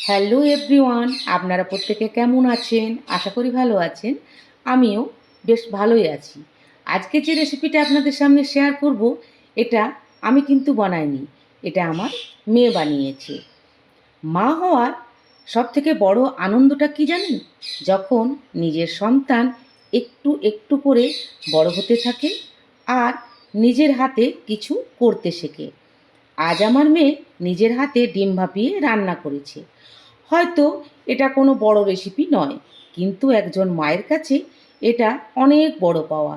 Hello everyone, আপনারা প্রত্যেকে কেমন আছেন? আশা করি ভালো আছেন। আমিও বেশ ভালোই আছি। আজকে যে রেসিপিটা আপনাদের সামনে শেয়ার করব, এটা আমি কিন্তু বানাইনি, এটা আমার মেয়ে বানিয়েছে। মা হওয়ার সবথেকে বড় আনন্দটা কি জানেন? যখন নিজের সন্তান একটু একটু করে বড় হতে থাকে আর নিজের হাতে কিছু করতে শেখে। আজ আমার মেয়ে নিজের হাতে ডিম ভাপিয়ে রান্না করেছে। হয়তো এটা কোনো বড় রেসিপি নয়, কিন্তু একজন মায়ের কাছে এটা অনেক বড় পাওয়া।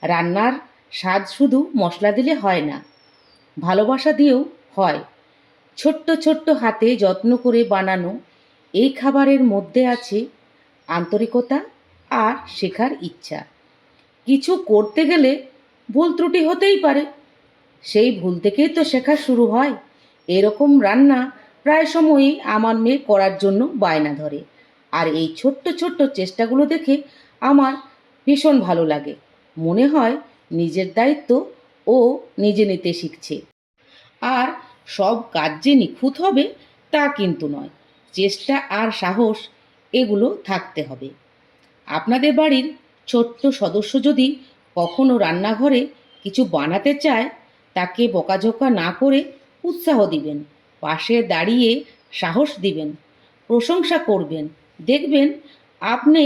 রান্নার স্বাদ শুধু মশলা দিলে হয় না, ভালোবাসা দিয়েও হয়। ছোট্ট ছোট্ট হাতে যত্ন করে বানানো এই খাবারের মধ্যে আছে আন্তরিকতা আর শেখার ইচ্ছা। কিছু করতে গেলে ভুল ত্রুটি হতেই পারে, সেই ভুল থেকেই তো শেখা শুরু হয়। এরকম রান্না প্রায় সময়ই আমার মেয়ে করার জন্য বায়না ধরে, আর এই ছোট্ট ছোট্ট চেষ্টাগুলো দেখে আমার ভীষণ ভালো লাগে। মনে হয় নিজের দায়িত্ব ও নিজে নিতে শিখছে। আর সব কাজ যে নিখুঁত হবে তা কিন্তু নয়, চেষ্টা আর সাহস এগুলো থাকতে হবে। আপনাদের বাড়ির ছোট্ট সদস্য যদি কখনো রান্নাঘরে কিছু বানাতে চায়, তাকে বকাঝকা না করে উৎসাহ দিবেন, পাশে দাঁড়িয়ে সাহস দিবেন, প্রশংসা করবেন। দেখবেন আপনি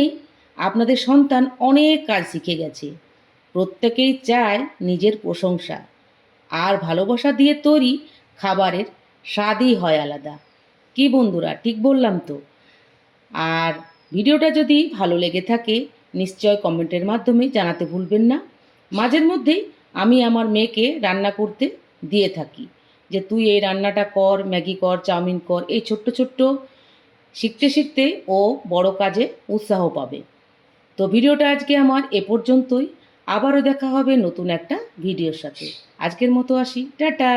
আপনাদের সন্তান অনেক কাজ শিখে গেছে। প্রত্যেকেই চায় নিজের প্রশংসা, আর ভালোবাসা দিয়ে তৈরি খাবারের স্বাদই হয় আলাদা। কি বন্ধুরা, ঠিক বললাম তো? আর ভিডিওটা যদি ভালো লেগে থাকে নিশ্চয় কমেন্টের মাধ্যমে জানাতে ভুলবেন না। মাঝের মধ্যেই আমি আমার মেয়েকে রান্না করতে দিয়ে থাকি, যে তুই এই রান্নাটা কর, ম্যাগি কর, চাউমিন কর। এই ছোট্ট ছোট্ট শিখতে শিখতে ও বড় কাজে উৎসাহ পাবে। তো ভিডিওটা আজকে আমার এ পর্যন্তই। আবারও দেখা হবে নতুন একটা ভিডিওর সাথে। আজকের মতো আসি, টাটা।